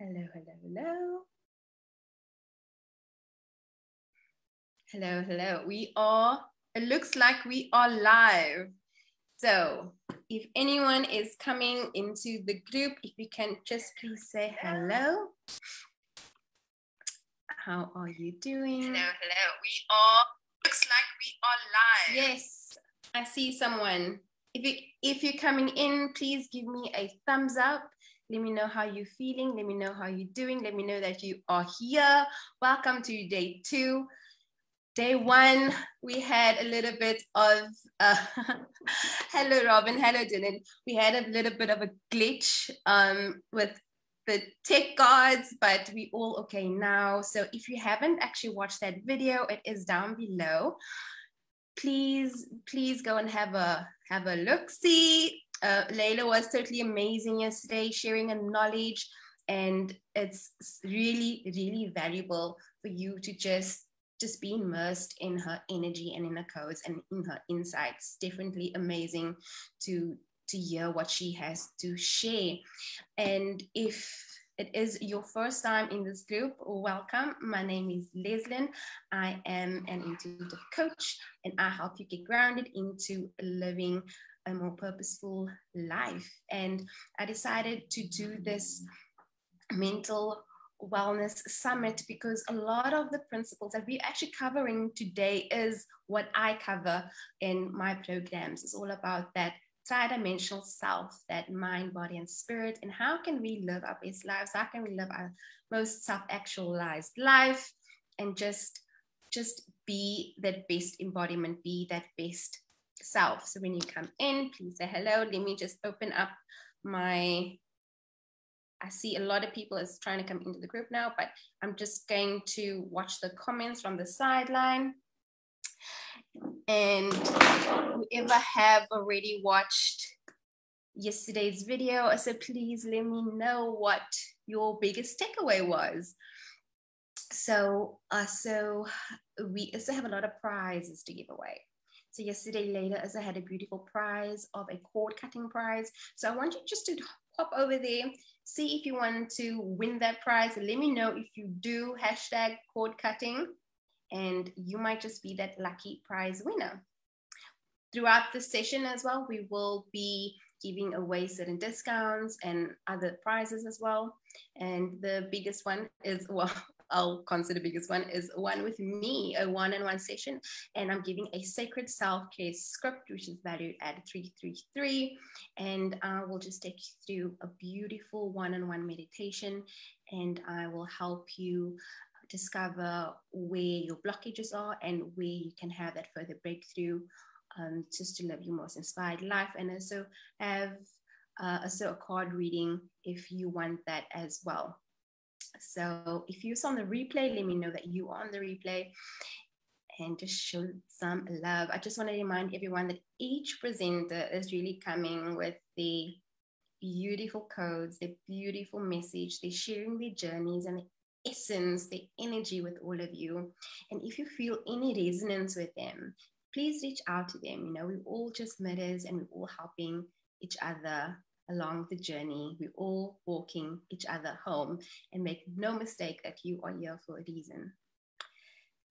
Hello, hello, hello. Hello, hello. It looks like we are live. So if anyone is coming into the group, if you can just please say hello. How are you doing? Hello. Looks like we are live. Yes, I see someone. If you're coming in, please give me a thumbs up. Let me know how you're feeling. Let me know how you're doing. Let me know that you are here. Welcome to day 2. Day 1, we had a little bit of, hello Robin, hello Dylan. We had a little bit of a glitch with the tech gods, but we all okay now. So if you haven't actually watched that video, it is down below. Please go and have a look. See, Layla was totally amazing yesterday, sharing her knowledge, and it's really, really valuable for you to just be immersed in her energy and in her codes and in her insights. Definitely amazing to hear what she has to share. And if it is your first time in this group, welcome. My name is Leslin. I am an intuitive coach, and I help you get grounded into living a more purposeful life. And I decided to do this mental wellness summit because a lot of the principles that we're actually covering today is what I cover in my programs. It's all about that tri-dimensional self, that mind, body, and spirit, and how can we live our best lives? How can we live our most self-actualized life and just be that best embodiment, be that best self? So when you come in, please say hello. Let me just open up I see a lot of people is trying to come into the group now, but I'm just going to watch the comments from the sideline. And whoever have already watched yesterday's video, so please let me know what your biggest takeaway was. So we also have a lot of prizes to give away. So yesterday, Layla also had a beautiful prize of a cord cutting prize. So I want you just to hop over there, see if you want to win that prize. Let me know if you do hashtag cord cutting, and you might just be that lucky prize winner. Throughout the session as well, we will be giving away certain discounts and other prizes as well. And the biggest one is, well, I'll consider the biggest one is one with me, a one-on-one session. And I'm giving a sacred self-care script, which is valued at 333. And I will just take you through a beautiful one-on-one meditation, and I will help you discover where your blockages are and where you can have that further breakthrough, just to live your most inspired life. And also have also a card reading if you want that as well. So if you're on the replay, let me know that you are on the replay and just show some love. I just want to remind everyone that each presenter is really coming with the beautiful codes, the beautiful message. They're sharing their journeys and the essence, the energy with all of you. And if you feel any resonance with them, please reach out to them. You know, we're all just mirrors and we're all helping each other along the journey. We're all walking each other home, and make no mistake that you are here for a reason.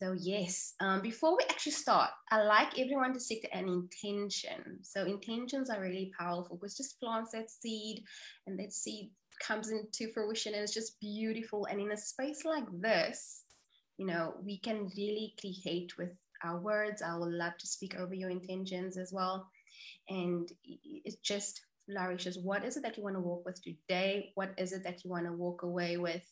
So yes, before we actually start, I like everyone to set an intention. So intentions are really powerful because just plants that seed, and that seed comes into fruition, and it's just beautiful. And in a space like this, you know, we can really create with our words. I would love to speak over your intentions as well. And it just flourishes. What is it that you want to walk with today? What is it that you want to walk away with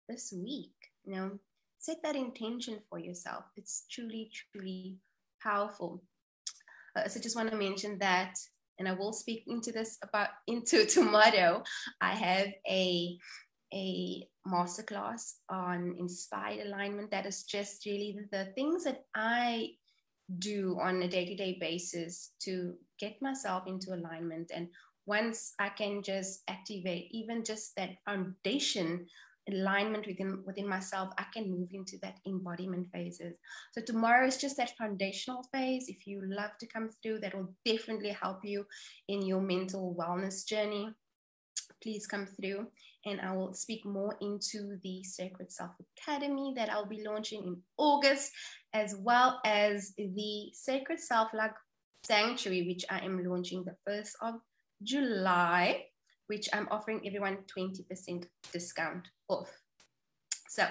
this week? You know, set that intention for yourself. It's truly, truly powerful. So just want to mention that, and I will speak into tomorrow. I have a masterclass on inspired alignment. That is just really the things that I do on a day-to-day basis to get myself into alignment. And once I can just activate even just that foundation alignment within myself, I can move into that embodiment phases. So tomorrow is just that foundational phase. If you love to come through, that will definitely help you in your mental wellness journey. Please come through. and I will speak more into the Sacred Self Academy that I'll be launching in August, as well as the Sacred Self-Love Sanctuary, which I am launching the 1st of July, which I'm offering everyone 20% discount off. So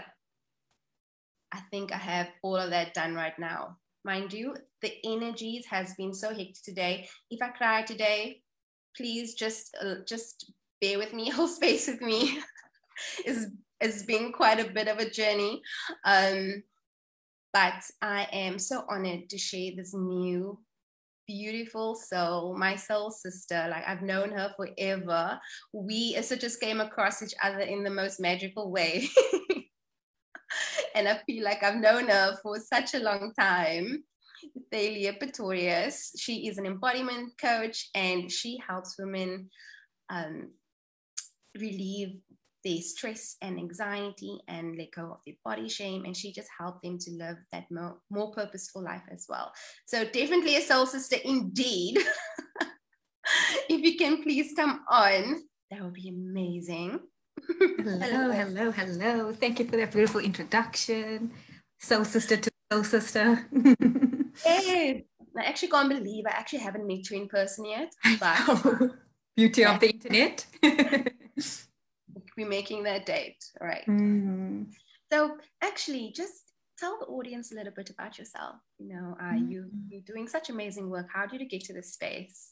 I think I have all of that done right now. Mind you, the energies has been so hectic today. If I cry today, please just bear with me, hold space with me. It's been quite a bit of a journey. But I am so honored to share this new beautiful soul, my soul sister. Like, I've known her forever. We also just came across each other in the most magical way. And I feel like I've known her for such a long time. Thalea Pretorius. She is an embodiment coach, and she helps women relieve their stress and anxiety and let go of their body shame. And she just helped them to live that more purposeful life as well. So definitely a soul sister indeed. If you can please come on, that would be amazing. Hello. Thank you for that beautiful introduction. Soul sister to soul sister. Hey, I actually can't believe I actually haven't met you in person yet. But beauty of the internet. We're making that date. All right. So actually, just tell the audience a little bit about yourself. You know, you're doing such amazing work. How did you get to this space?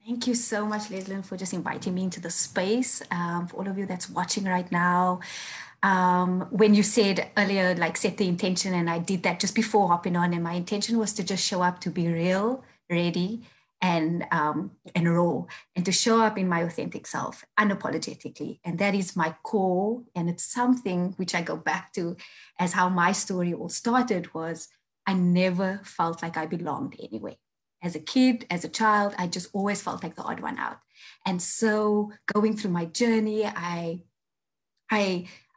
Thank you so much, Leslin, for just inviting me into the space. For all of you that's watching right now, when you said earlier, like, set the intention, and I did that just before hopping on, and my intention was to just show up, to be real, ready, and raw, and to show up in my authentic self unapologetically. And that is my core. And it's something which I go back to as how my story all started. Was I never felt like I belonged anywhere. As a kid, as a child, I just always felt like the odd one out. And so going through my journey, I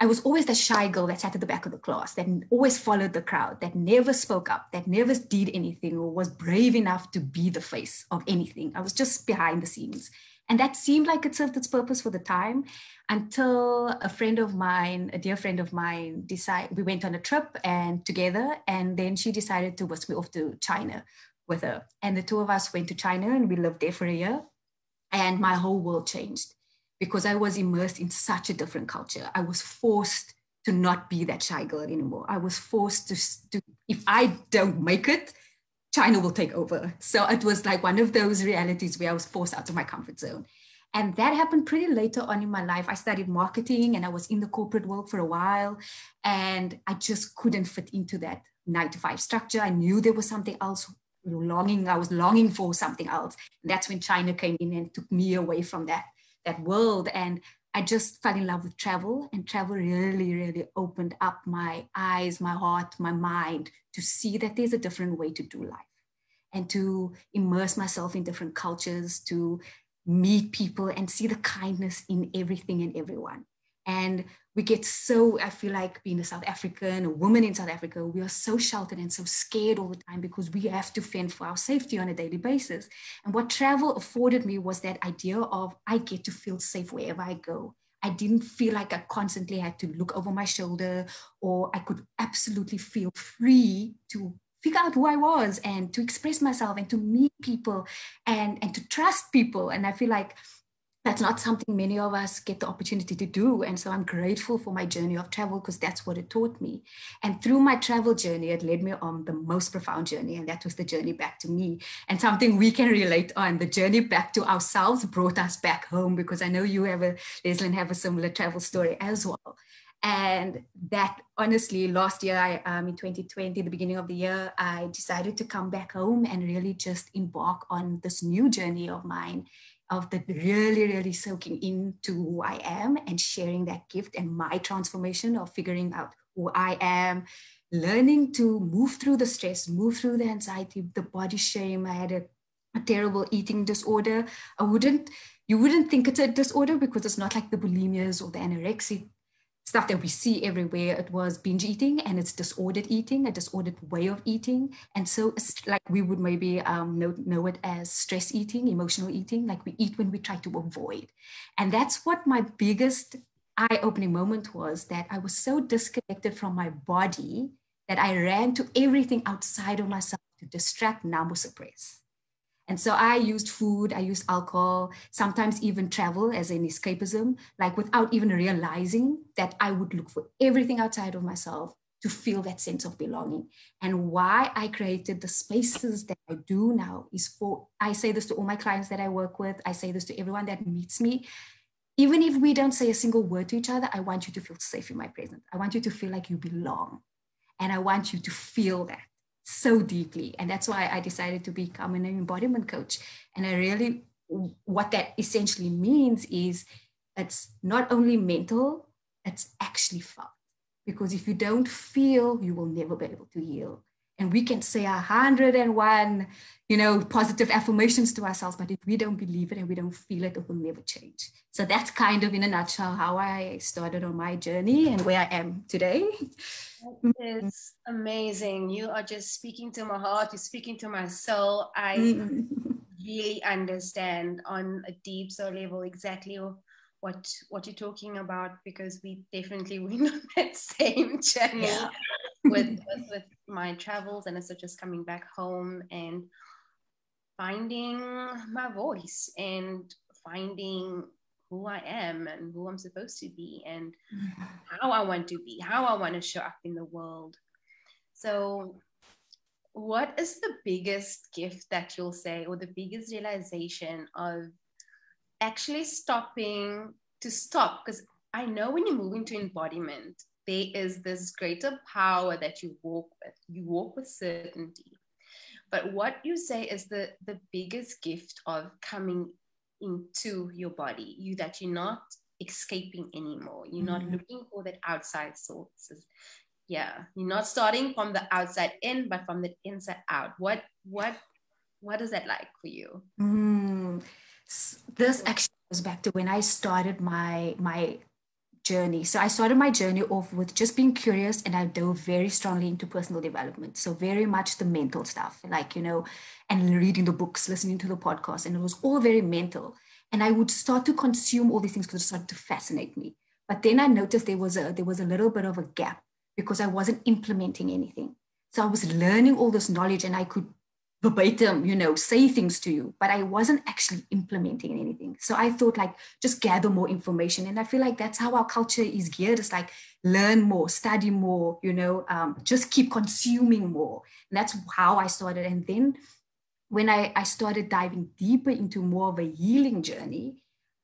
was always the shy girl that sat at the back of the class, that always followed the crowd, that never spoke up, that never did anything or was brave enough to be the face of anything. I was just behind the scenes. And that seemed like it served its purpose for the time, until a friend of mine, a dear friend of mine, we went on a trip and together, and then she decided to whisk me off to China with her. And the two of us went to China, and we lived there for a year. And my whole world changed, because I was immersed in such a different culture. I was forced to not be that shy girl anymore. I was forced to if I don't make it, China will take over. So it was like one of those realities where I was forced out of my comfort zone. And that happened pretty later on in my life. I studied marketing, and I was in the corporate world for a while, and I just couldn't fit into that 9-to-5 structure. I knew there was something else I was longing for something else. And that's when China came in and took me away from that world. And I just fell in love with travel, and travel really, really opened up my eyes, my heart, my mind, to see that there's a different way to do life, and to immerse myself in different cultures, to meet people and see the kindness in everything and everyone. And we get so, I feel like, being a South African, a woman in South Africa, we are so sheltered and so scared all the time, because we have to fend for our safety on a daily basis. And what travel afforded me was that idea of, I get to feel safe wherever I go. I didn't feel like I constantly had to look over my shoulder, or I could absolutely feel free to figure out who I was, and to express myself, and to meet people, and to trust people. And I feel like that's not something many of us get the opportunity to do. And so I'm grateful for my journey of travel, because that's what it taught me. And through my travel journey, it led me on the most profound journey, and that was the journey back to me, and something we can relate on. The journey back to ourselves brought us back home, because I know you Leslin, have a similar travel story as well. And that, honestly, last year, in 2020, the beginning of the year, I decided to come back home and really just embark on this new journey of mine, of the really, really soaking into who I am, and sharing that gift and my transformation of figuring out who I am, learning to move through the stress, move through the anxiety, the body shame. I had a terrible eating disorder. You wouldn't think it's a disorder, because it's not like the bulimias or the anorexia stuff that we see everywhere. It was binge eating, and it's disordered eating, a disordered way of eating. And so it's like we would maybe know it as stress eating, emotional eating, like we eat when we try to avoid. And that's what my biggest eye-opening moment was that I was so disconnected from my body that I ran to everything outside of myself to distract, numb, or suppress. And so I used food, I used alcohol, sometimes even travel as an escapism, like without even realizing that I would look for everything outside of myself to feel that sense of belonging. And why I created the spaces that I do now is for, I say this to all my clients that I work with, I say this to everyone that meets me. Even if we don't say a single word to each other, I want you to feel safe in my presence. I want you to feel like you belong. And I want you to feel that so deeply. And that's why I decided to become an embodiment coach. And I really, what that essentially means is it's not only mental, it's actually felt. Because if you don't feel, you will never be able to heal. And we can say 101, positive affirmations to ourselves, but if we don't believe it and we don't feel it, it will never change. So that's kind of in a nutshell how I started on my journey and where I am today. It's amazing. You are just speaking to my heart. You're speaking to my soul. I really understand on a deep soul level exactly what you're talking about, because we definitely went on that same journey with my travels, and also just coming back home and finding my voice and finding who I am and who I'm supposed to be and how I want to be, how I want to show up in the world. So what is the biggest gift that you'll say, or the biggest realization of actually stopping to stop? Because I know when you move into embodiment, there is this greater power that you walk with. You walk with certainty. But what you say is the biggest gift of coming into your body, that you're not escaping anymore. You're not looking for that outside sources. Yeah, you're not starting from the outside in, but from the inside out. What is that like for you? This actually goes back to when I started my journey. So I started my journey off with just being curious, and I dove very strongly into personal development. So very much the mental stuff, like, and reading the books, listening to the podcast, and it was all very mental. And I would start to consume all these things because it started to fascinate me. But then I noticed there was a little bit of a gap because I wasn't implementing anything. So I was learning all this knowledge and I could verbatim, say things to you, but I wasn't actually implementing anything. So I thought, like, just gather more information. And I feel like that's how our culture is geared. It's like, learn more, study more, just keep consuming more. And that's how I started. And then when I started diving deeper into more of a healing journey,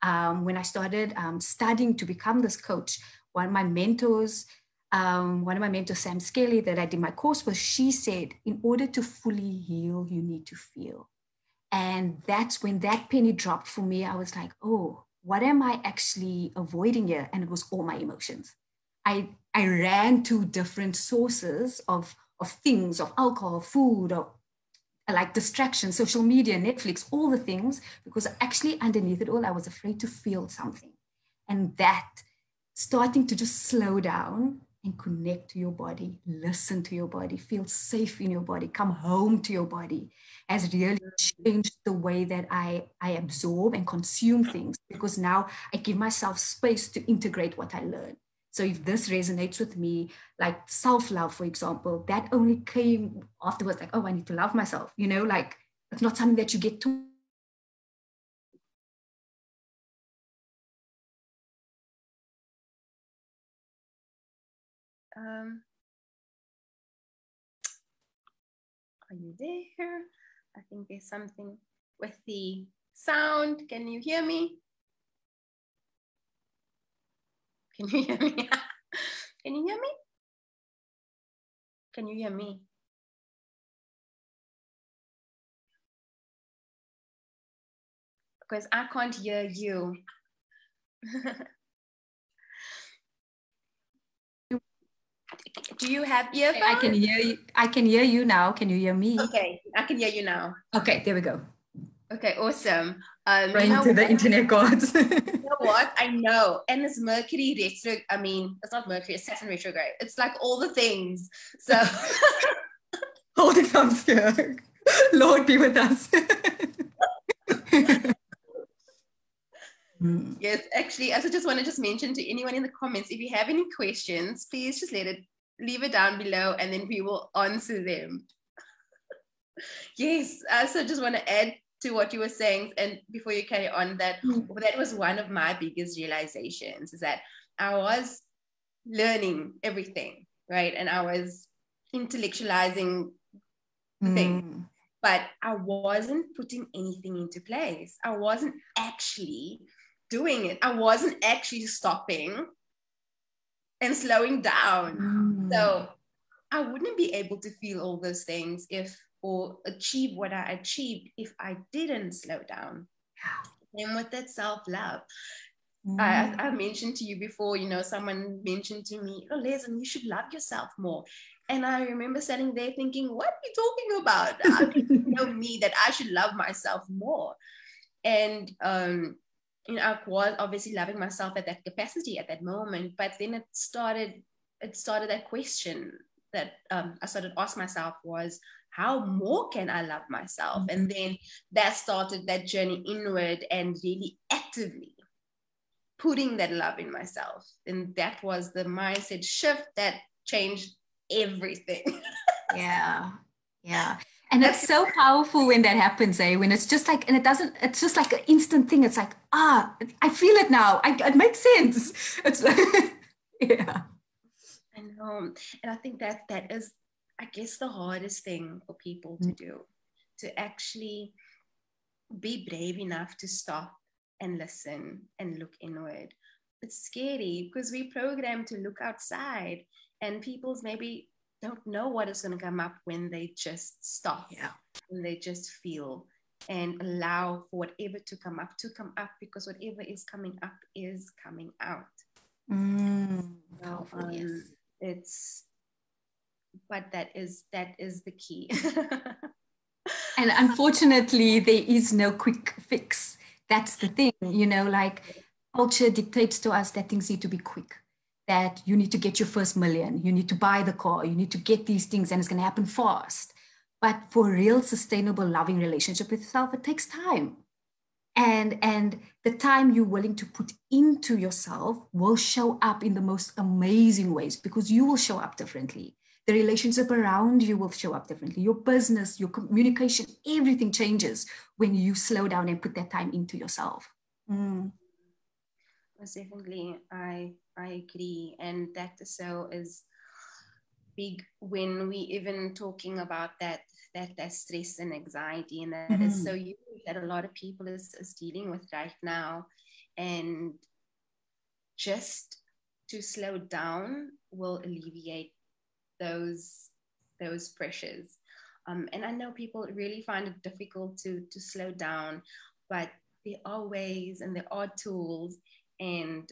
when I started studying to become this coach, one of my mentors, Sam Skelly, that I did my course with, she said, in order to fully heal, you need to feel. And that's when that penny dropped for me. I was like, oh, what am I actually avoiding here? And it was all my emotions. I ran to different sources of things, of alcohol, food, or like distraction, social media, Netflix, all the things, because actually underneath it all, I was afraid to feel something. And that starting to just slow down and connect to your body, listen to your body, feel safe in your body, come home to your body, has really changed the way that I absorb and consume things, because now I give myself space to integrate what I learn. So if this resonates with me, like self-love, for example, that only came afterwards, like, oh, I need to love myself, like it's not something that you get to. Are you there? I think there's something with the sound. Can you hear me? Can you hear me? Can you hear me? Can you hear me? Because I can't hear you. Do you have earphones? I can hear you. I can hear you now. Can you hear me? Okay, I can hear you now. Okay, there we go. Okay, awesome. Praying to the internet gods. You know what? I know. And it's Mercury retro. I mean, it's not Mercury, it's Saturn retrograde. It's like all the things. So holding thumbs here. Lord be with us. Yes, actually, as I just want to just mention to anyone in the comments, if you have any questions, please just leave it down below, and then we will answer them. Yes, so just want to add to what you were saying, and before you carry on, that was one of my biggest realizations, is that I was learning everything, right? And I was intellectualizing the thing, but I wasn't putting anything into place. I wasn't actually doing it. I wasn't actually stopping and slowing down. So I wouldn't be able to feel all those things or achieve what I achieved if I didn't slow down. And with that self-love, I mentioned to you before, someone mentioned to me, oh, Leslin, you should love yourself more. And I remember sitting there thinking, what are you talking about? How do you know me that I should love myself more? And, I was obviously loving myself at that capacity at that moment, but then it started that question that I started to ask myself was, how more can I love myself? And then that started that journey inward and really actively putting that love in myself. And that was the mindset shift that changed everything. Yeah. And it's so powerful when that happens, when it's just like, and it's just like an instant thing. It's like, I feel it now. It makes sense. It's like, yeah. I know. And I think that is, I guess, the hardest thing for people to do, to actually be brave enough to stop and listen and look inward. It's scary because we're programmed to look outside, and people's maybe don't know what is going to come up when they just stop, when they just feel and allow for whatever to come up, because whatever is coming up is coming out. Powerful, yes. But that is the key. And unfortunately, there is no quick fix. That's the thing, like culture dictates to us that things need to be quick, that you need to get your first million, you need to buy the car, you need to get these things, and it's going to happen fast. But for a real sustainable, loving relationship with yourself, it takes time. And the time you're willing to put into yourself will show up in the most amazing ways, because you will show up differently. The relationship around you will show up differently. Your business, your communication, everything changes when you slow down and put that time into yourself. Most definitely, I agree. And that so is big when we even talking about that stress and anxiety, and that is so huge that a lot of people is dealing with right now. And just to slow down will alleviate those pressures. And I know people really find it difficult to slow down, but there are ways and there are tools. And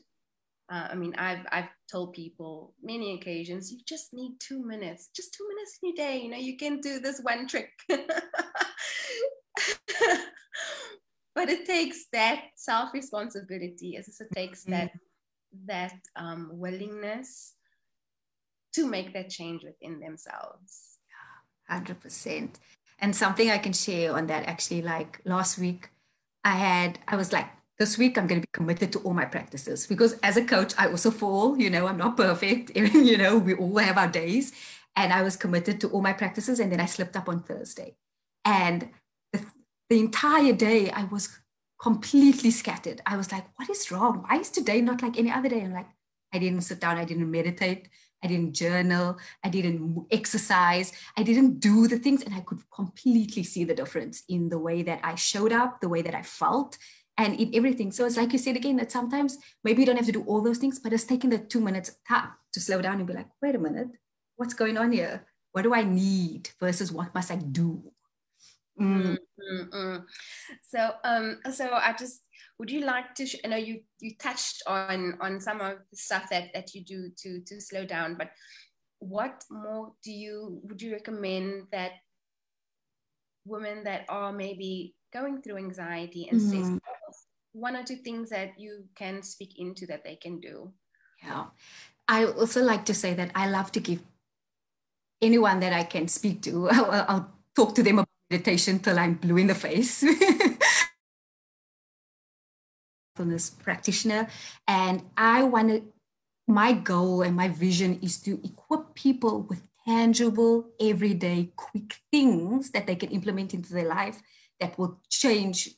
I've told people many occasions, you just need 2 minutes, just 2 minutes in your day. You can do this one trick. But it takes that self-responsibility, as it takes that willingness to make that change within themselves. 100%. And something I can share on that, actually, like last week, I was like, this week I'm going to be committed to all my practices, because as a coach, I also fall, I'm not perfect. We all have our days. And I was committed to all my practices. And then I slipped up on Thursday. And the entire day I was completely scattered. I was like, what is wrong? Why is today not like any other day? I'm like, I didn't sit down. I didn't meditate. I didn't journal. I didn't exercise. I didn't do the things. And I could completely see the difference in the way that I showed up, the way that I felt, and in everything. So it's like you said again, that sometimes maybe you don't have to do all those things, but it's taking the 2 minutes to slow down and be like, wait a minute, what's going on here? What do I need versus what must I do? So I just, would you like to, I know you touched on some of the stuff that you do to slow down, but what more would you recommend that women that are maybe going through anxiety and stress, 1 or 2 things that you can speak into that they can do? Yeah. I also like to say that I love to give anyone that I can speak to, I'll talk to them about meditation till I'm blue in the face. mindfulness practitioner, and my goal and my vision is to equip people with tangible, everyday, quick things that they can implement into their life that will change,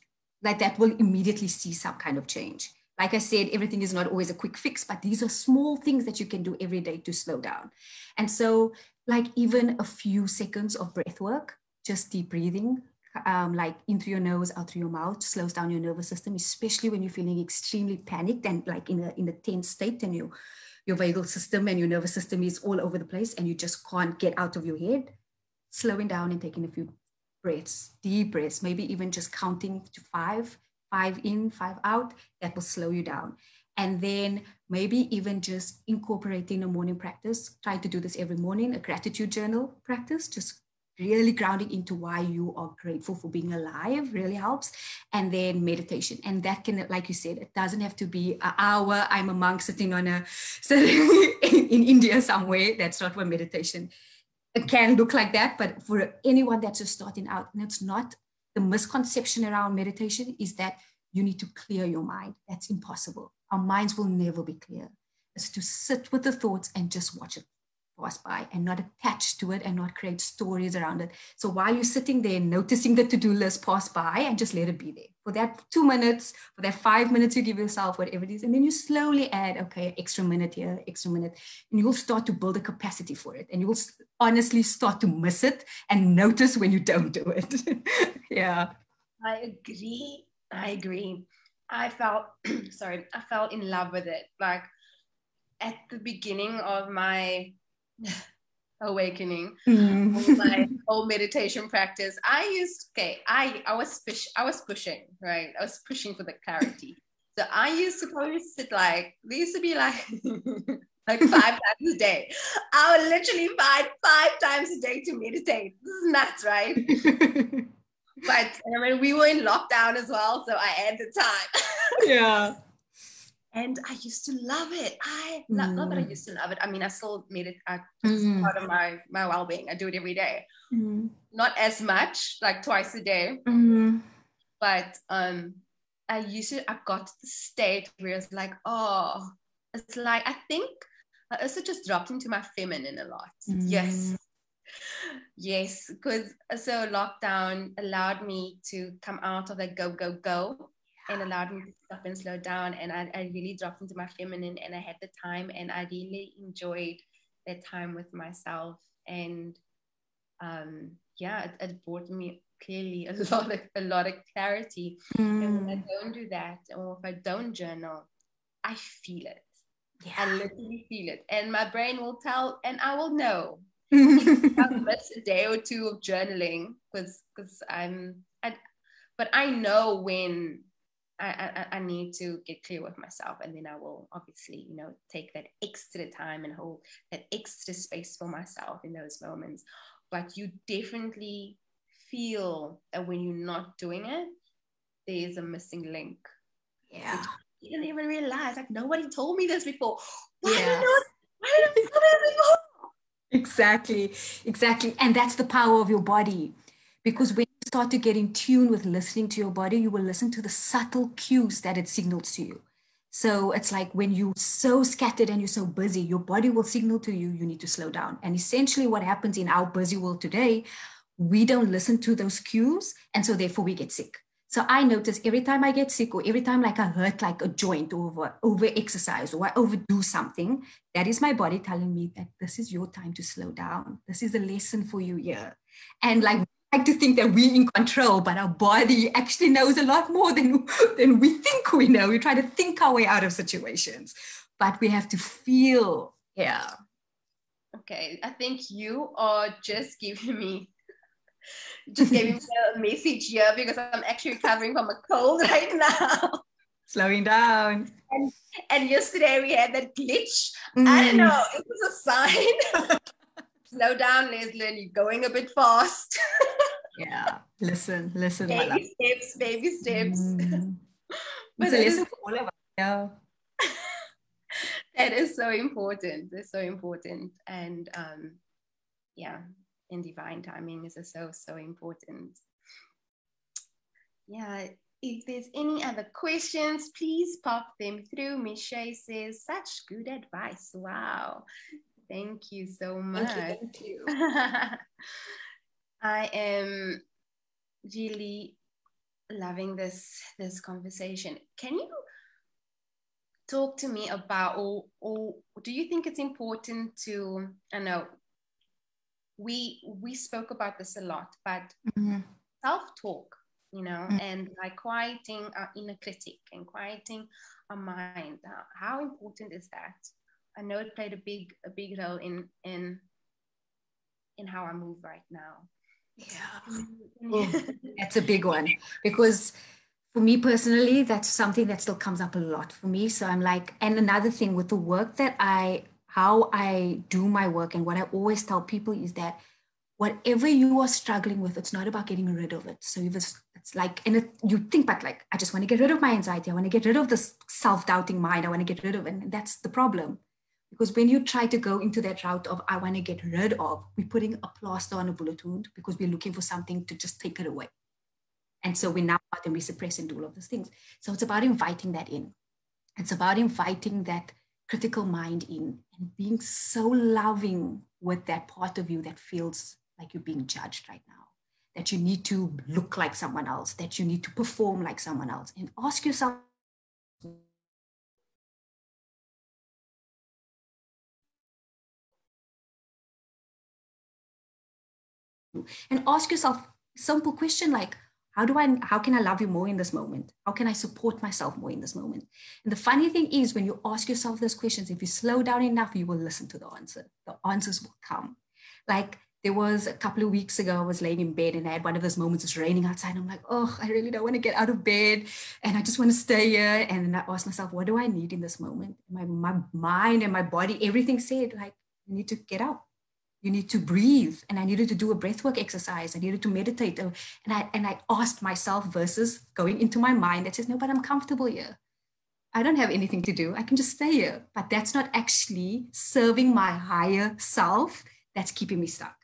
like that will immediately see some kind of change. Like I said, everything is not always a quick fix, but these are small things that you can do every day to slow down. And so, like even a few seconds of breath work, just deep breathing, like in through your nose, out through your mouth, slows down your nervous system, especially when you're feeling extremely panicked and like in a tense state, and your vagal system and your nervous system is all over the place and you just can't get out of your head. Slowing down and taking a few breaths, deep breaths, maybe even just counting to five in, five out, that will slow you down. And then maybe even just incorporating a morning practice. Try to do this every morning, a gratitude journal practice, just really grounding into why you are grateful for being alive really helps. And then meditation. And that can, like you said, it doesn't have to be an hour. I'm a monk sitting in India somewhere. That's not what meditation. It can look like that, but for anyone that's just starting out, and it's not, the misconception around meditation is that you need to clear your mind. That's impossible. Our minds will never be clear. It's to sit with the thoughts and just watch it pass by and not attach to it and not create stories around it. So while you're sitting there noticing the to-do list pass by, and just let it be there for that 2 minutes, for that 5 minutes you give yourself, whatever it is. And then you slowly add, okay, extra minute here, extra minute, and you'll start to build a capacity for it. And you will honestly start to miss it and notice when you don't do it. Yeah. I agree. I felt, I fell in love with it. Like at the beginning of my awakening, my whole meditation practice, I was pushing, right? I was pushing for the clarity. So I used to probably sit like, there used to be like like 5 times a day. I would literally find 5 times a day to meditate. This is nuts, right? But I mean, we were in lockdown as well, so I had the time. Yeah. And I used to love it. Not that I used to love it. I mean, I still made it part of my well-being. I do it every day. Not as much, like twice a day. But I got to the state where it's like, oh, it's like, I think I also just dropped into my feminine a lot. Yes, because so lockdown allowed me to come out of that go and allowed me to stop and slow down, and I really dropped into my feminine, and I had the time, and I really enjoyed that time with myself. And it brought me clearly a lot of clarity. And when I don't do that, or if I don't journal, I feel it. I literally feel it, and my brain will tell, and I will know. I'll miss a day or two of journaling because but I know when I need to get clear with myself, and then I will obviously, take that extra time and hold that extra space for myself in those moments. But you definitely feel that when you're not doing it, there is a missing link. Yeah. You didn't even realize, like, nobody told me this before. Why didn't I know this before? Exactly. And that's the power of your body. Because when you start to get in tune with listening to your body, you will listen to the subtle cues that it signals to you. So it's like when you're so scattered and you're so busy, your body will signal to you, you need to slow down. And essentially what happens in our busy world today, we don't listen to those cues. And so therefore we get sick. So I notice every time I get sick, or every time like I hurt like a joint, or over exercise, or I overdo something, that is my body telling me that this is your time to slow down. This is a lesson for you here. And like, we like to think that we're in control, but our body actually knows a lot more than we think we know. We try to think our way out of situations, but we have to feel. Yeah. Okay, I think you are just giving me a message here, because I'm actually recovering from a cold right now. Slowing down. And yesterday we had that glitch. I don't know, it was a sign. Slow down, Leslin, you're going a bit fast. Yeah, listen. Baby steps. But it's a lesson for all of us. Yeah. That is so important. It's so important. And in divine timing is so important. Yeah, if there's any other questions, please pop them through. Michelle says, such good advice. Wow. Thank you so much. Thank you. I am really loving this conversation. Can you talk to me about, or do you think it's important to, I know we spoke about this a lot, but self-talk, you know, and like quieting our inner critic and quieting our mind, how important is that? I know it played a big role in how I move right now. Yeah. That's a big one, because for me personally, that's something that still comes up a lot for me. So I'm like, and another thing with the work that how I do my work, and what I always tell people is that whatever you are struggling with, it's not about getting rid of it. So if it's like, and you think, but like, I just want to get rid of my anxiety. I want to get rid of this self-doubting mind. I want to get rid of it. And that's the problem. Because when you try to go into that route of, I want to get rid of, we're putting a plaster on a bullet wound because we're looking for something to just take it away. And so we now out and we suppress and do all of those things. So it's about inviting that in. It's about inviting that critical mind in and being so loving with that part of you that feels like you're being judged right now, that you need to look like someone else, that you need to perform like someone else, and ask yourself, and ask yourself a simple question like, how can I love you more in this moment? How can I support myself more in this moment? And the funny thing is, when you ask yourself those questions, if you slow down enough, you will listen to the answer. The answers will come. Like, there was a couple of weeks ago, I was laying in bed and I had one of those moments, it's raining outside. I'm like, oh, I really don't want to get out of bed. And I just want to stay here. And then I asked myself, what do I need in this moment? My mind and my body, everything said, like, you need to get up. You need to breathe. And I needed to do a breathwork exercise. I needed to meditate. And I asked myself versus going into my mind that says, no, but I'm comfortable here. I don't have anything to do. I can just stay here. But that's not actually serving my higher self. That's keeping me stuck.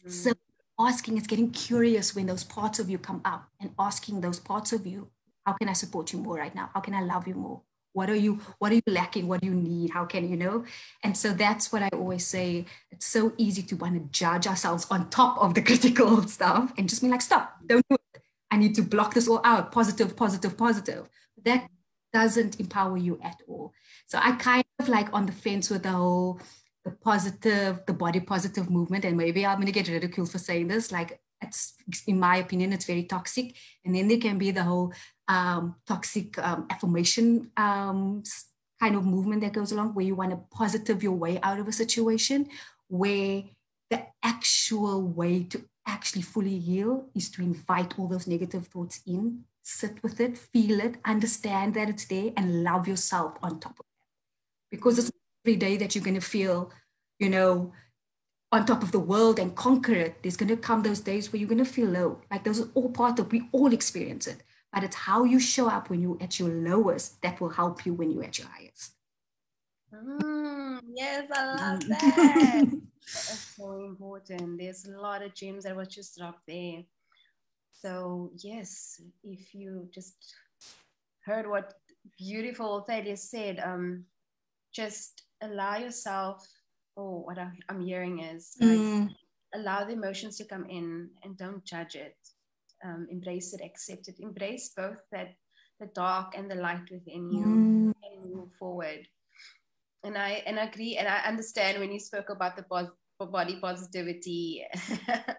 So asking is getting curious when those parts of you come up, and asking those parts of you, how can I support you more right now? How can I love you more? What are you lacking? What do you need? How can you know? And so that's what I always say. It's so easy to want to judge ourselves on top of the critical stuff and just be like, stop, don't do it. I need to block this all out. Positive, positive, positive. That doesn't empower you at all. So I kind of like on the fence with the whole the body positive movement. And maybe I'm going to get ridiculed for saying this. Like, it's, in my opinion, it's very toxic. And then there can be the whole toxic affirmation kind of movement that goes along, where you want to positive your way out of a situation, where the actual way to actually fully heal is to invite all those negative thoughts in, sit with it, feel it, understand that it's there, and love yourself on top of it. Because it's every day that you're going to feel, you know, on top of the world and conquer it. There's going to come those days where you're going to feel low. Like, those are all part of, we all experience it. But it's how you show up when you're at your lowest that will help you when you're at your highest. Yes, I love that. That's so important. There's a lot of gems that was just dropped there. So yes, if you just heard what beautiful Thalea said, just allow yourself, or what I'm hearing is, guys, allow the emotions to come in and don't judge it. Embrace it, accept it, embrace both the dark and the light within you, and move forward. And I agree, and I understand when you spoke about the body positivity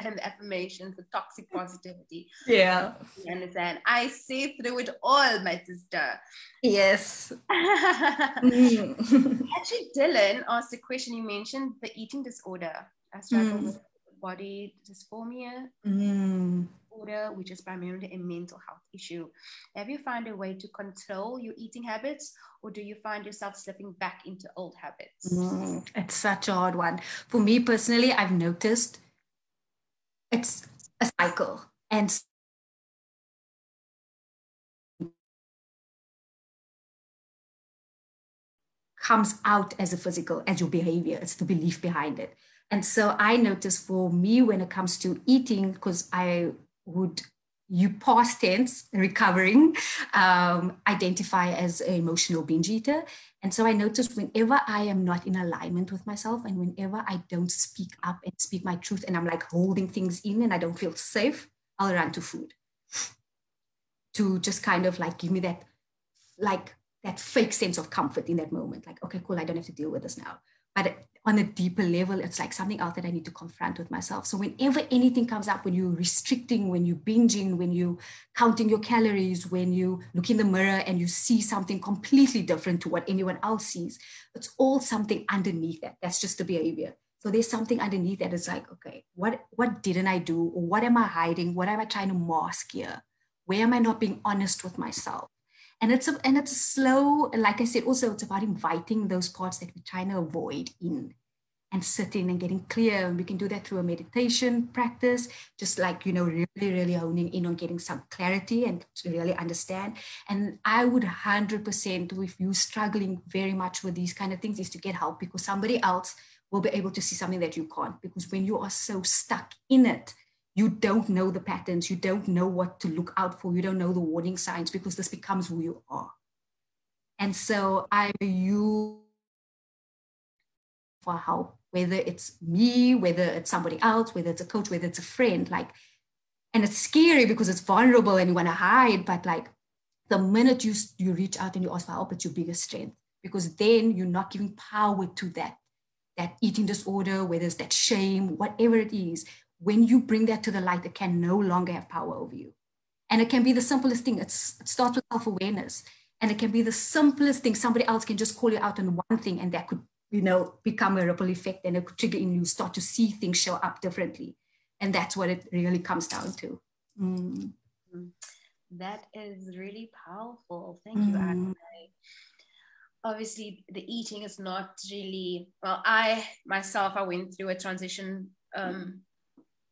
and the affirmations, the toxic positivity. Yeah. You understand? I see through it all, my sister. Yes. Actually, Dylan asked a question. You mentioned the eating disorder. I struggle with body dysphoria disorder, which is primarily a mental health issue. Have you found a way to control your eating habits, or do you find yourself slipping back into old habits? It's such a hard one. For me personally, I've noticed it's a cycle, and comes out as a physical, as your behavior. It's the belief behind it. And so I notice for me, when it comes to eating, because I would you past tense, recovering, identify as an emotional binge eater. And so I noticed whenever I am not in alignment with myself and whenever I don't speak up and speak my truth and I'm like holding things in and I don't feel safe, I'll run to food to just kind of like give me that, like that fake sense of comfort in that moment. Like, okay, cool, I don't have to deal with this now. But on a deeper level, it's like something else that I need to confront with myself. So whenever anything comes up, when you're restricting, when you're binging, when you're counting your calories, when you look in the mirror and you see something completely different to what anyone else sees, it's all something underneath that. That's just the behavior. So there's something underneath that is like, okay, what didn't I do? Or what am I hiding? What am I trying to mask here? Where am I not being honest with myself? And it's a slow, like I said, also it's about inviting those parts that we're trying to avoid in and sitting and getting clear. And we can do that through a meditation practice, just like, really, really honing in on getting some clarity and to really understand. And I would 100%, if you're struggling very much with these kind of things, is to get help, because somebody else will be able to see something that you can't. Because when you are so stuck in it, you don't know the patterns, you don't know what to look out for, you don't know the warning signs, because this becomes who you are. And so you for help, whether it's me, whether it's somebody else, whether it's a coach, whether it's a friend, like, and it's scary because it's vulnerable and you want to hide, but like the minute you reach out and you ask for help, it's your biggest strength, because then you're not giving power to that eating disorder, whether it's that shame, whatever it is. When you bring that to the light, it can no longer have power over you. And it can be the simplest thing. It starts with self-awareness. And it can be the simplest thing. Somebody else can just call you out on one thing, and that could, become a ripple effect, and it could trigger in you, start to see things show up differently. And that's what it really comes down to. Mm. That is really powerful. Thank you, Anne. Obviously, the eating is not really, well, I went through a transition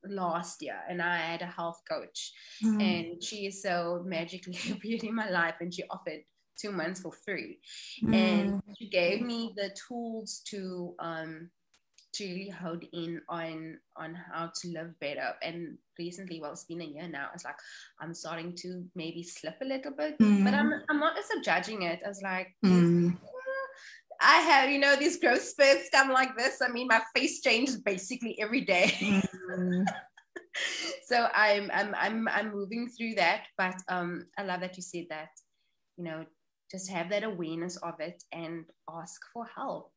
last year, and I had a health coach, and she is so magically appeared in my life, and she offered 2 months for free, and she gave me the tools to really hold in on how to live better. And recently, well, it's been a year now, it's like I'm starting to maybe slip a little bit, but I'm not also judging it as like I have, these growth spurts come like this. I mean, my face changes basically every day. So I'm moving through that. But I love that you said that, just have that awareness of it and ask for help.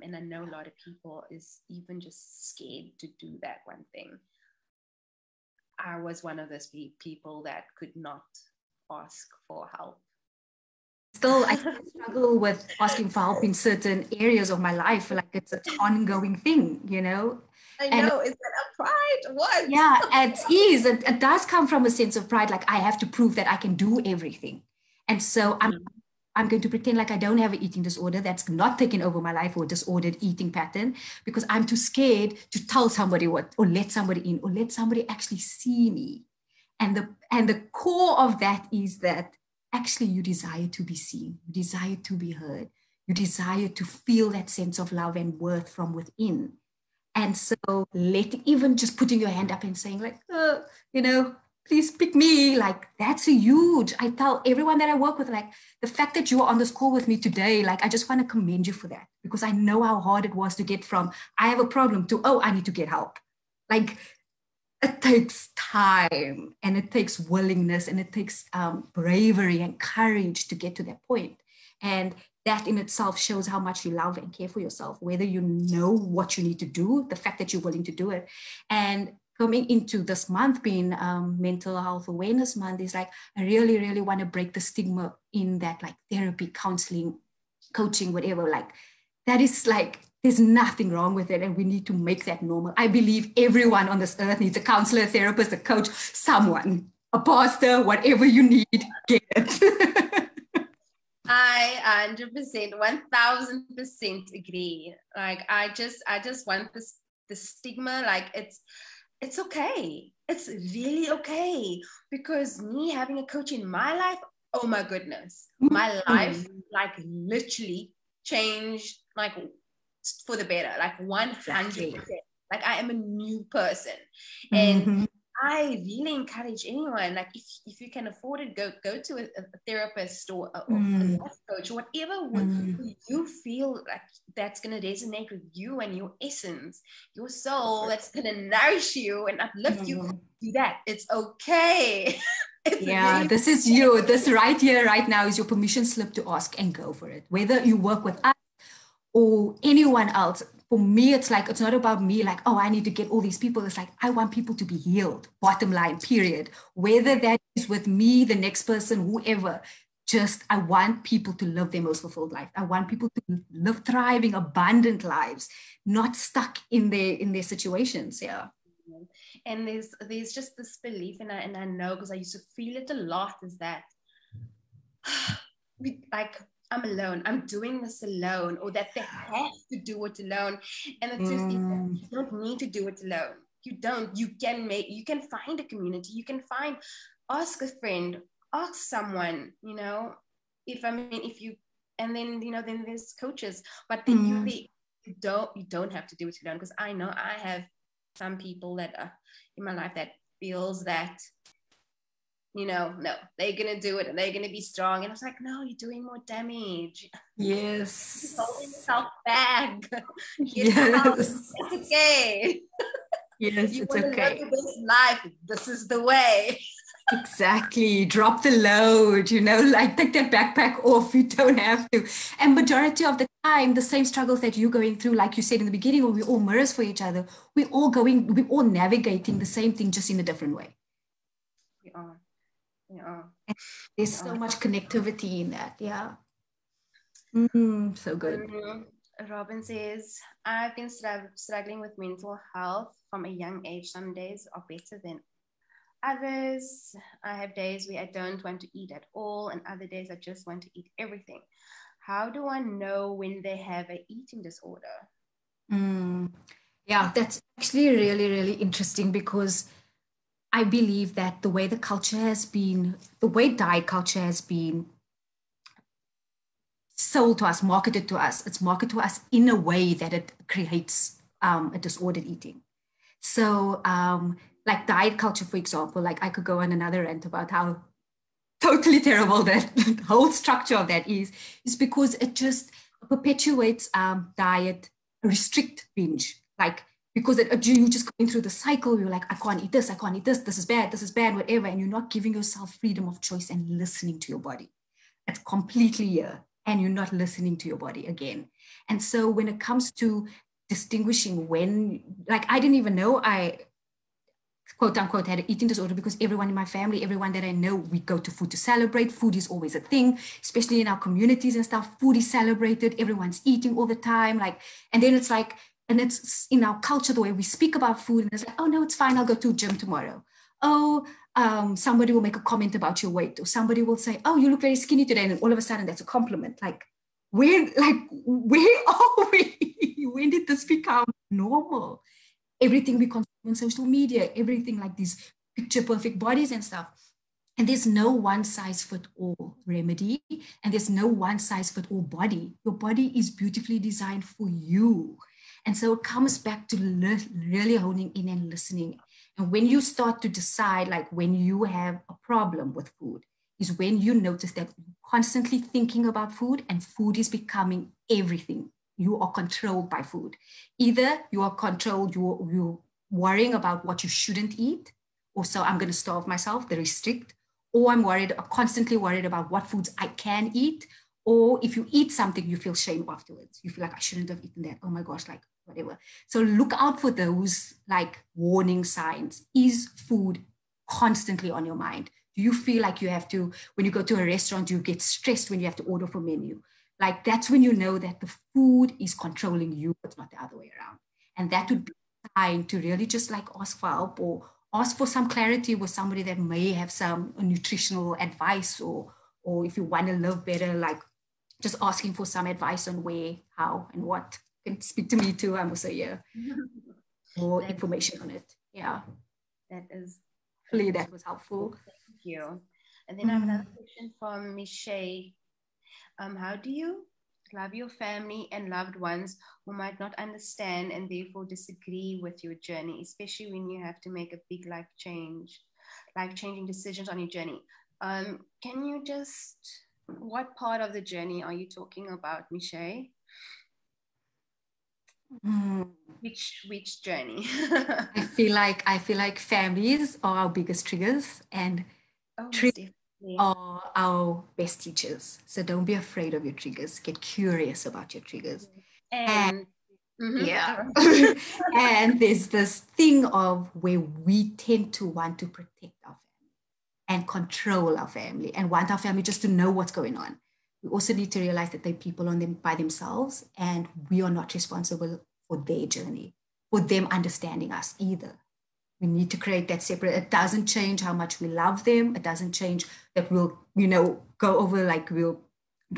And I know a lot of people is even just scared to do that one thing. I was one of those people that could not ask for help. Still, I struggle with asking for help in certain areas of my life. Like it's an ongoing thing, I know. Is that a pride? What? Yeah, it is. It does come from a sense of pride. Like I have to prove that I can do everything. And so I'm going to pretend like I don't have an eating disorder that's not taken over my life, or disordered eating pattern, because I'm too scared to tell somebody what, or let somebody in, or let somebody actually see me. And the core of that is that actually you desire to be seen, you desire to be heard, you desire to feel that sense of love and worth from within. And so even just putting your hand up and saying like, please pick me, like that's a huge, I tell everyone that I work with, like the fact that you are on this call with me today, like I just want to commend you for that, because I know how hard it was to get from, I have a problem to, I need to get help. Like it takes time, and it takes willingness, and it takes bravery and courage to get to that point. And that in itself shows how much you love and care for yourself, whether you know what you need to do, the fact that you're willing to do it. And coming into this month being Mental Health Awareness Month is like, I really, really want to break the stigma in that, like therapy, counseling, coaching, whatever, like that is like, there's nothing wrong with it, and we need to make that normal. I believe everyone on this earth needs a counselor, a therapist, a coach, someone, a pastor, whatever you need, get it. I 100%, 1000% agree. Like I just want the stigma, like it's okay. It's really okay, because me having a coach in my life, oh my goodness, my life like literally changed, like for the better, like 100%. Like I am a new person, and I really encourage anyone, like if you can afford it, go to a therapist or a life coach, whatever you feel like that's going to resonate with you and your essence, your soul, that's going to nourish you and uplift you. Do that. It's okay. It's really this is okay. You. This right here, right now is your permission slip to ask and go for it. Whether you work with us or anyone else, for me, it's like, it's not about me like, oh, I need to get all these people. It's like, I want people to be healed, bottom line, period. Whether that is with me, the next person, whoever, just, I want people to live their most fulfilled life. I want people to live thriving, abundant lives, not stuck in their situations. Yeah. And there's just this belief, and I know, because I used to feel it a lot, is that like, I'm alone, I'm doing this alone, or that they have to do it alone. And the truth is that you don't need to do it alone. You don't. You can find a community. You can ask a friend, ask someone, if you, and then, then there's coaches, but then you don't have to do it alone. Because I know I have some people that are in my life that feels that, no, they're gonna do it and they're gonna be strong, and I was like, no, you're doing more damage. Yes. You're holding yourself back. Yes. It's okay. Yes, you it's want to okay. live your best life. This is the way. Exactly. Drop the load, like take that backpack off. You don't have to. And majority of the time, the same struggles that you're going through, like you said in the beginning, when we're all mirrors for each other, we're all navigating the same thing, just in a different way. We are. And there's so much connectivity in that. Yeah. So good. Robin says, I've been struggling with mental health from a young age. Some days are better than others. I have days where I don't want to eat at all, and other days I just want to eat everything. How do I know when they have an eating disorder? Yeah, that's actually really, really interesting, because I believe that the way diet culture has been sold to us, marketed to us, it's marketed to us in a way that it creates a disordered eating. So like diet culture, for example, like I could go on another rant about how totally terrible that whole structure of that is because it just perpetuates diet, restrict, binge. Like, because you just going through the cycle, you're like, I can't eat this, this is bad, whatever. And you're not giving yourself freedom of choice and listening to your body. It's completely here. And you're not listening to your body again. And so when it comes to distinguishing when, like, I didn't even know I, quote unquote, had an eating disorder, because everyone in my family, everyone that I know, we go to food to celebrate. Food is always a thing, especially in our communities and stuff. Food is celebrated. Everyone's eating all the time. Like, and then it's like, and it's in our culture, the way we speak about food, and it's like, oh no, it's fine, I'll go to a gym tomorrow. Oh, somebody will make a comment about your weight, or somebody will say, oh, you look very skinny today. And then all of a sudden that's a compliment. Like, where are we? When did this become normal? Everything we consume on social media, everything like these picture perfect bodies and stuff. And there's no one size fit all remedy, and there's no one size fit all body. Your body is beautifully designed for you. And so it comes back to really honing in and listening. And when you start to decide, like when you have a problem with food, is when you notice that you're constantly thinking about food, and food is becoming everything. You are controlled by food. Either you are controlled, you're worrying about what you shouldn't eat, or so I'm going to starve myself, the restrict, or I'm constantly worried about what foods I can eat, or if you eat something, you feel shame afterwards. You feel like I shouldn't have eaten that. Oh my gosh, like whatever. So look out for those like warning signs. Is food constantly on your mind? Do you feel like you have to, when you go to a restaurant, you get stressed when you have to order from menu? Like that's when you know that the food is controlling you, but not the other way around. And that would be time to really just like ask for help, or ask for some clarity with somebody that may have some nutritional advice, or if you want to live better, like just asking for some advice on where, how, and what. You can speak to me too. I'm also here. More information on it. Yeah. That is. Hopefully that was helpful. Thank you. And then I have another question from Michelle. How do you Love your family and loved ones who might not understand and therefore disagree with your journey, especially when you have to make a big life-changing decisions on your journey. Can you just, what part of the journey are you talking about, Michelle? Which journey? I feel like families are our biggest triggers, and triggers are our best teachers. So don't be afraid of your triggers. Get curious about your triggers. And yeah. And there's this thing of where we tend to want to protect our family and control our family and want our family just to know what's going on. We also need to realize that they're people on them by themselves, and we are not responsible for their journey, for them understanding us either. We need to create that separate. It doesn't change how much we love them. It doesn't change that we'll, go over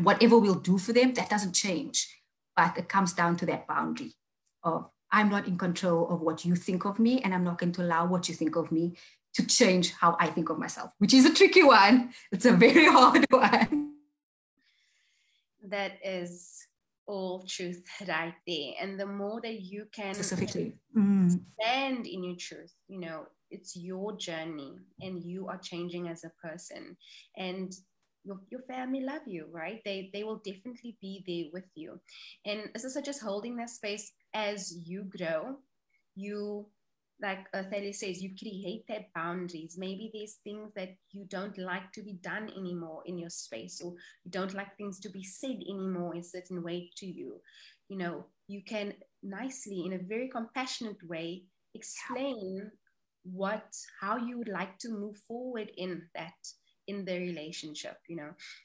whatever we'll do for them, that doesn't change. But it comes down to that boundary of I'm not in control of what you think of me, and I'm not going to allow what you think of me to change how I think of myself, which is a tricky one. It's a very hard one. That is all truth right there. And the more that you can specifically stand in your truth, it's your journey and you are changing as a person, and your family love you, right? They will definitely be there with you. And it's also just holding that space as you grow. You, like Thalea says, you create that boundaries. Maybe there's things that you don't like to be done anymore in your space, or you don't like things to be said anymore in a certain way to you. You can nicely, in a very compassionate way, explain how you would like to move forward in the relationship.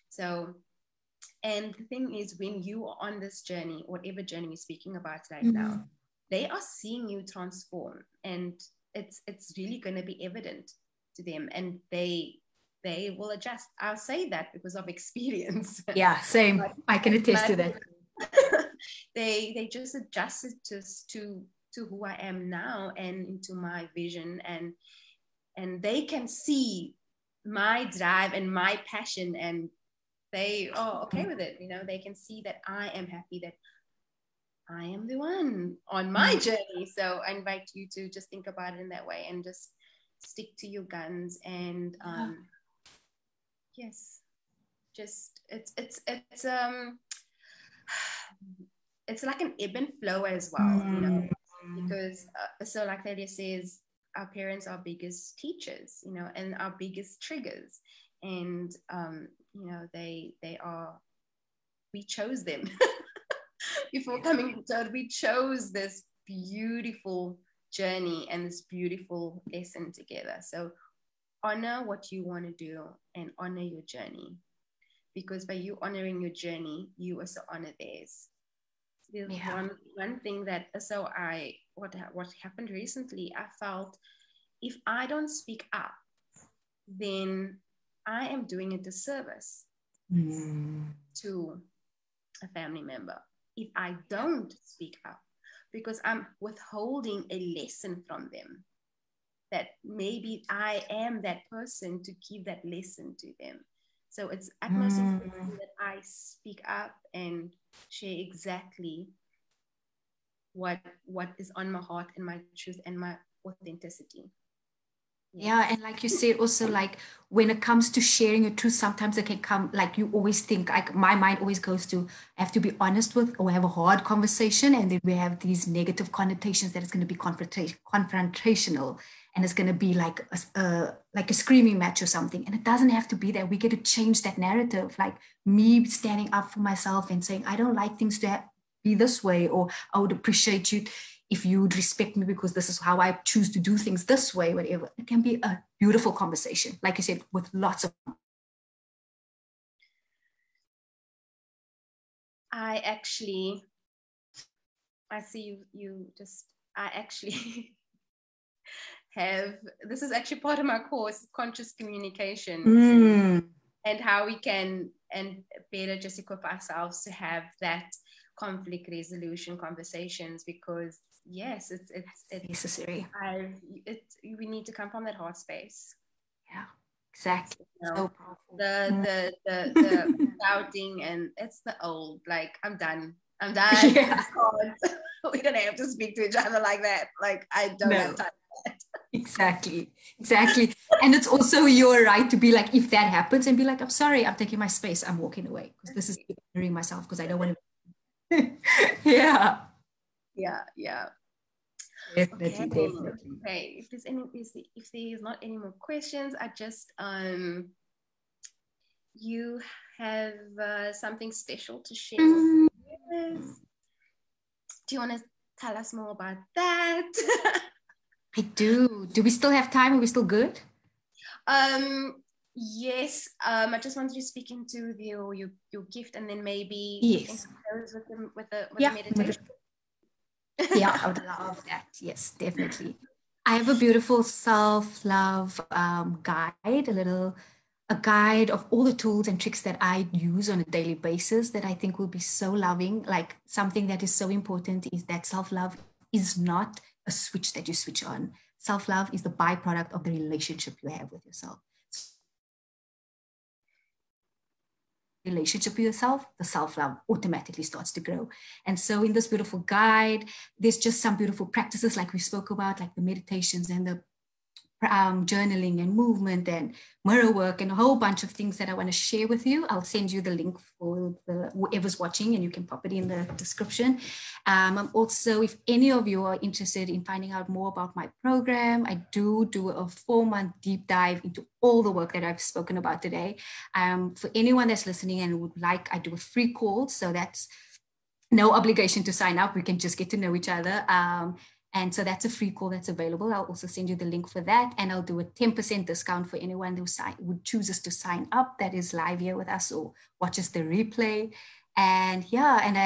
So, and the thing is, when you are on this journey, whatever journey we're speaking about right now, they are seeing you transform, and it's really going to be evident to them, and they will adjust. I'll say that because of experience. Yeah, same. I can attest to that. They just adjusted to who I am now and into my vision, and they can see my drive and my passion, and they are okay with it. They can see that I am happy, that I am the one on my journey. So I invite you to just think about it in that way and just stick to your guns. And yes, just it's like an ebb and flow as well, because so like Thalea says, our parents are our biggest teachers, and our biggest triggers, and we chose them. Before coming into it, we chose this beautiful journey and this beautiful lesson together. So honor what you want to do and honor your journey, because by you honoring your journey, you also honor theirs. There's one thing that what happened recently, I felt if I don't speak up, then I am doing a disservice to a family member. If I don't speak up, because I'm withholding a lesson from them, that maybe I am that person to give that lesson to them. So it's utmost important that I speak up and share exactly what is on my heart and my truth and my authenticity. Yeah, and like you said, also like when it comes to sharing your truth, sometimes it can come like you always think, like my mind always goes to I have to be honest with, or have a hard conversation, and then we have these negative connotations that it's going to be confrontational, and it's going to be like a screaming match or something. And it doesn't have to be that. We get to change that narrative, like me standing up for myself and saying I don't like things to be this way, or I would appreciate you if you would respect me because this is how I choose to do things this way, whatever. It can be a beautiful conversation, like you said, with lots of. I see I actually have, this is actually part of my course, conscious communication, and how we can and better just equip ourselves to have that conflict resolution conversations, because yes, it's necessary. We need to come from that heart space. Yeah, Exactly. You know, So powerful. the shouting, and it's the old, like, I'm done. Yeah. We don't have to speak to each other like that. Like, I don't No. have time for that. Exactly. And it's also your right to be like, if that happens, and be like, I'm sorry, I'm taking my space, I'm walking away because this is honoring myself because I don't want to. Yeah. Yeah. Definitely, definitely. Okay. If there's not any more questions, I just you have something special to share with us. Do you want to tell us more about that? I do. Do we still have time? Are we still good? Yes. I just wanted to speak into your gift, and then maybe Yes. close with the meditation. Yeah, I would love that. Yes, definitely. I have a beautiful self-love guide, a guide of all the tools and tricks that I use on a daily basis that I think will be so loving. Like something that is so important is that self-love is not a switch that you switch on. Self-love is the byproduct of the relationship you have with yourself. Relationship with yourself, the self-love automatically starts to grow. And so in this beautiful guide, there's just some beautiful practices like we spoke about, like the meditations and the journaling and movement and mirror work and a whole bunch of things that I want to share with you. I'll send you the link for whoever's watching, and you can pop it in the description. I'm also, if any of you are interested in finding out more about my program, I do a 4-month deep dive into all the work that I've spoken about today. For anyone that's listening and would like, I do a free call. So that's no obligation to sign up. We can just get to know each other. And so that's a free call that's available. I'll also send you the link for that. And I'll do a 10% discount for anyone who chooses to sign up that is live here with us or watches the replay. And yeah, and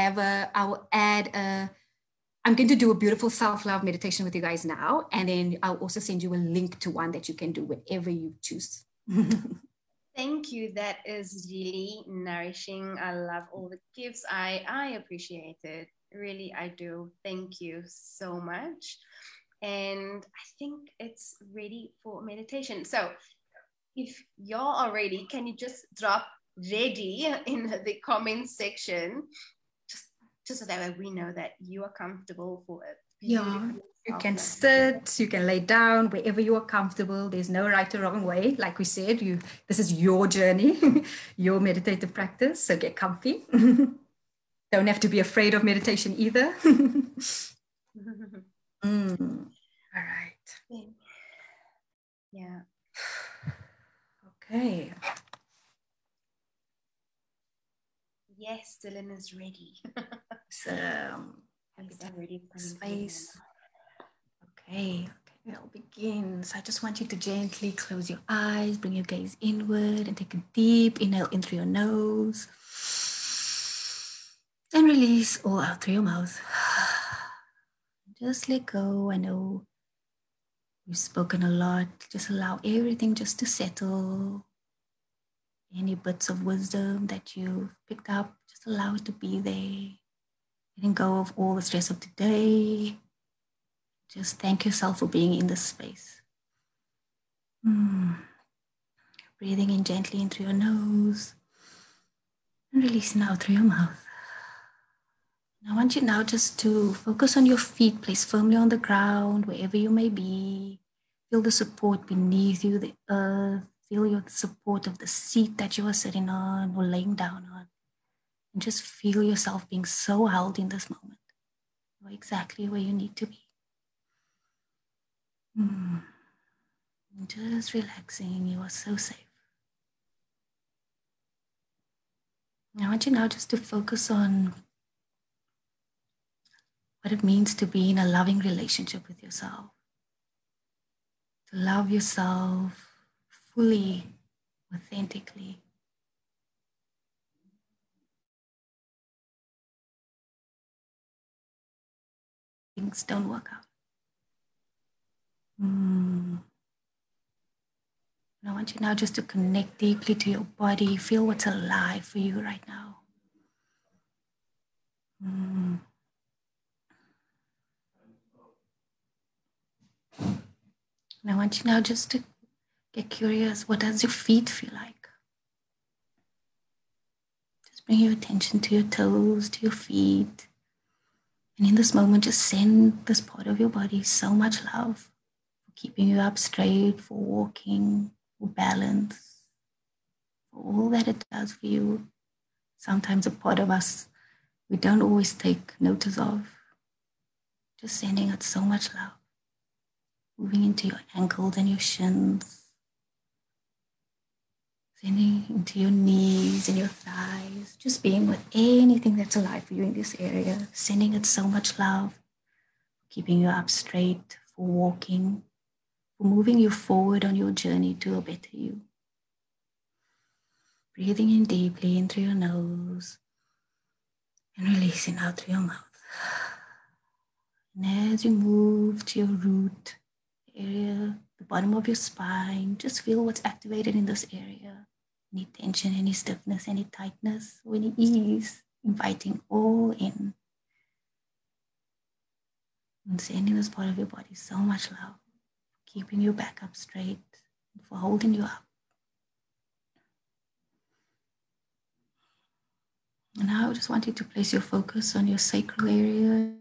I'm going to do a beautiful self-love meditation with you guys now. And then I'll also send you a link to one that you can do whenever you choose. Thank you. That is really nourishing. I love all the gifts. I appreciate it. Really, I do. Thank you so much. And I think it's ready for meditation. So if y'all are ready, can you just drop ready in the comments section? Just so that way we know that you are comfortable for it. Yeah, you can sit, you can lay down wherever you are comfortable. There's no right or wrong way. Like we said, this is your journey, your meditative practice. So get comfy. Don't have to be afraid of meditation either. All right. Yeah. Okay. Yes, Dylan is ready. So I'm ready for space. Okay, I'll begin. So I just want you to gently close your eyes, bring your gaze inward, and take a deep inhale in through your nose. And release all out through your mouth. Just let go. I know you've spoken a lot. Just allow everything just to settle. Any bits of wisdom that you've picked up, just allow it to be there. Letting go of all the stress of today. Just thank yourself for being in this space. Breathing in gently in through your nose and releasing out through your mouth. I want you now just to focus on your feet, placed firmly on the ground, wherever you may be. Feel the support beneath you, the earth. Feel the support of the seat that you are sitting on or laying down on. And just feel yourself being so held in this moment. You're exactly where you need to be. Just relaxing. You are so safe. I want you now just to focus on what it means to be in a loving relationship with yourself. To love yourself fully, authentically. Things don't work out. And I want you now just to connect deeply to your body. Feel what's alive for you right now. And I want you now just to Get curious. What does your feet feel like? Just bring your attention to your toes, to your feet. And in this moment, just send this part of your body so much love for keeping you up straight, for walking, for balance, for all that it does for you. Sometimes a part of us we don't always take notice of. Just sending it so much love. Moving into your ankles and your shins. Sending into your knees and your thighs. Just being with anything that's alive for you in this area. Sending it so much love. Keeping you up straight, for walking, for moving you forward on your journey to a better you. Breathing in deeply in through your nose and releasing out through your mouth. And as you move to your root area, the bottom of your spine, just feel what's activated in this area. Any tension, any stiffness, any tightness, or any ease, inviting all in. And sending this part of your body so much love, keeping your back up straight, for holding you up. And now I just want you to place your focus on your sacral area.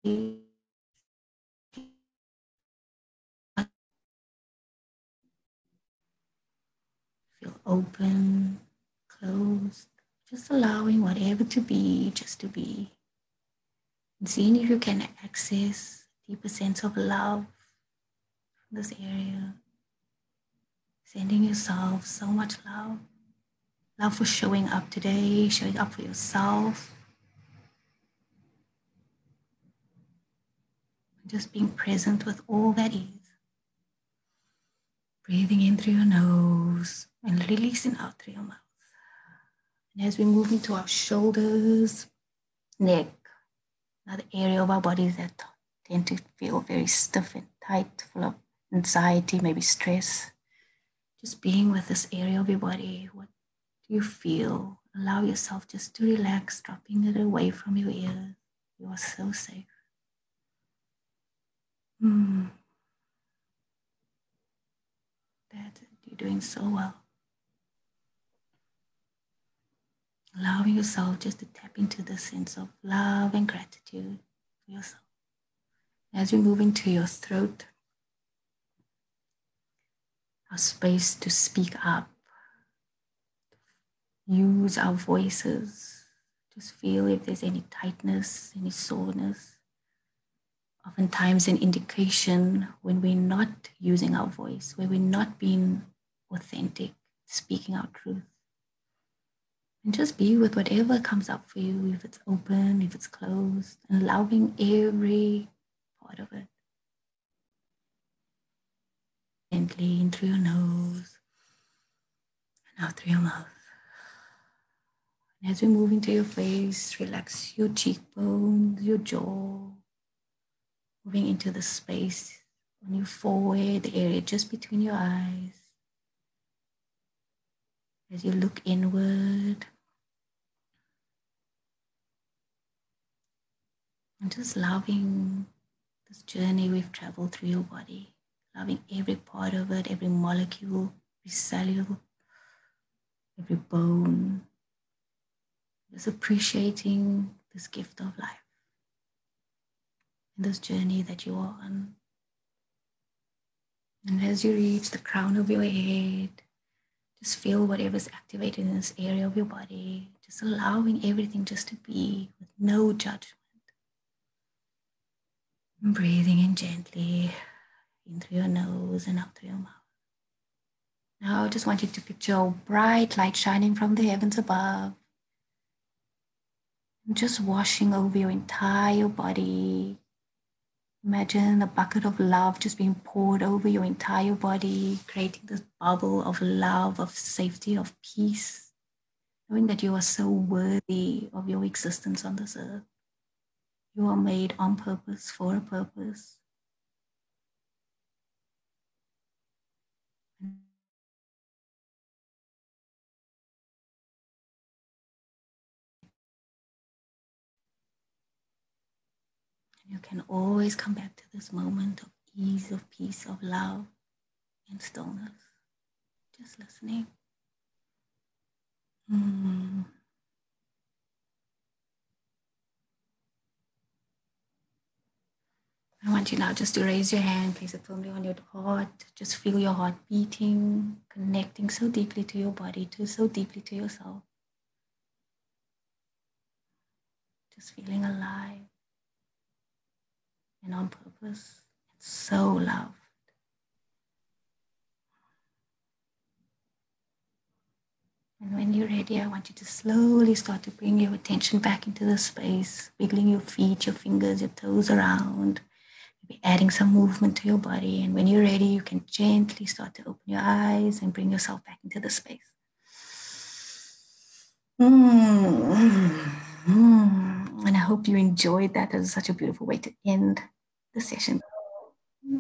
Feel open, closed, just allowing whatever to be, just to be. And seeing if you can access a deeper sense of love from this area. Sending yourself so much love. Love for showing up today, showing up for yourself. Just being present with all that is. Breathing in through your nose and releasing out through your mouth. And as we move into our shoulders, neck, another area of our bodies that tend to feel very stiff and tight, full of anxiety, maybe stress. Just being with this area of your body, what do you feel? Allow yourself just to relax, dropping it away from your ears. You are so safe. That's it. You're doing so well. Allowing yourself just to tap into the sense of love and gratitude for yourself. As you move into your throat, our space to speak up, use our voices, just feel if there's any tightness, any soreness. Oftentimes an indication when we're not using our voice, where we're not being authentic, speaking our truth. And just be with whatever comes up for you, if it's open, if it's closed, and allowing every part of it. Gently in through your nose and out through your mouth. And as we move into your face, relax your cheekbones, your jaw, moving into the space on your forehead, the area just between your eyes. As you look inward, And just loving this journey we've traveled through your body, loving every part of it, every molecule, every cellule, every bone, just appreciating this gift of life and this journey that you are on. And as you reach the crown of your head, just feel whatever's activated in this area of your body, just allowing everything just to be with no judgment. And breathing in gently, in through your nose and out through your mouth. Now I just want you to picture a bright light shining from the heavens above, and just washing over your entire body. Imagine a bucket of love just being poured over your entire body, creating this bubble of love, of safety, of peace, knowing that you are so worthy of your existence on this earth. You are made on purpose, for a purpose. You can always come back to this moment of ease, of peace, of love, and stillness. Just listening. I want you now just to raise your hand, place it firmly on your heart. Just feel your heart beating, connecting so deeply to your body, so deeply to yourself. Just feeling alive and on purpose and so loved. And when you're ready, I want you to slowly start to bring your attention back into the space, wiggling your feet, your fingers, your toes around, maybe adding some movement to your body. And when you're ready, you can gently start to open your eyes and bring yourself back into the space. And I hope you enjoyed that. It was such a beautiful way to end the session.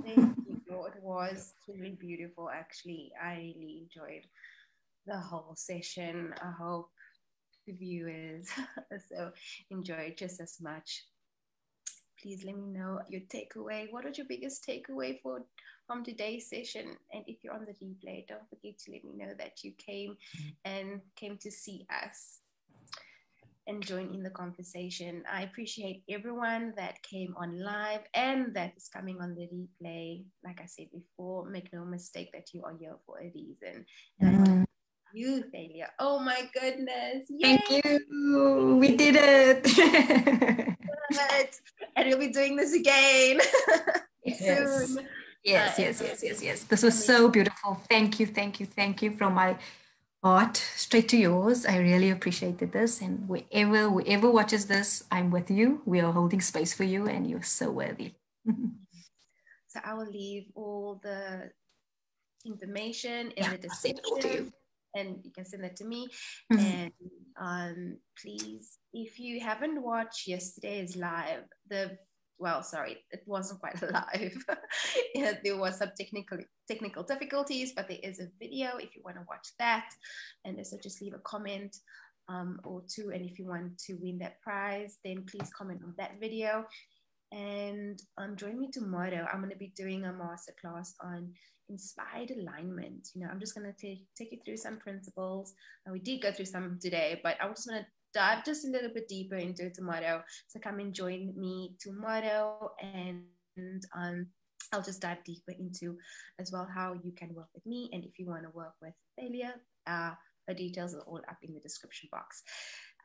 Thank you. It was truly beautiful, actually. I really enjoyed the whole session. I hope the viewers also enjoyed just as much. Please let me know your takeaway. What was your biggest takeaway from today's session? And if you're on the replay, don't forget to let me know that you came to see us and join in the conversation. I appreciate everyone that came on live and that is coming on the replay. Like I said before, make no mistake that you are here for a reason. And I want to you, Thalea. Oh my goodness. Yay. Thank you. We did it. And we'll be doing this again soon. Yes. This was so beautiful. Thank you from my heart straight to yours. I really appreciated this. And whoever watches this, I'm with you. We are holding space for you and you're so worthy. So I will leave all the information in the description. And you can send that to me. And please, if you haven't watched yesterday's live, it wasn't quite live. There was some technical difficulties, but there is a video if you want to watch that. And also just leave a comment or two. And if you want to win that prize, then please comment on that video. And join me tomorrow. I'm going to be doing a masterclass on inspired alignment. I'm just going to take you through some principles. We did go through some today, but I just want to dive just a little bit deeper into it tomorrow. So come and join me tomorrow, and I'll just dive deeper into as well how you can work with me. And if you want to work with Thalea, the details are all up in the description box.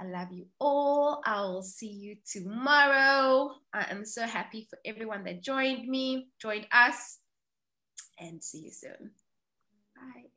I love you all. I'll see you tomorrow. I am so happy for everyone that joined us, and see you soon. Bye.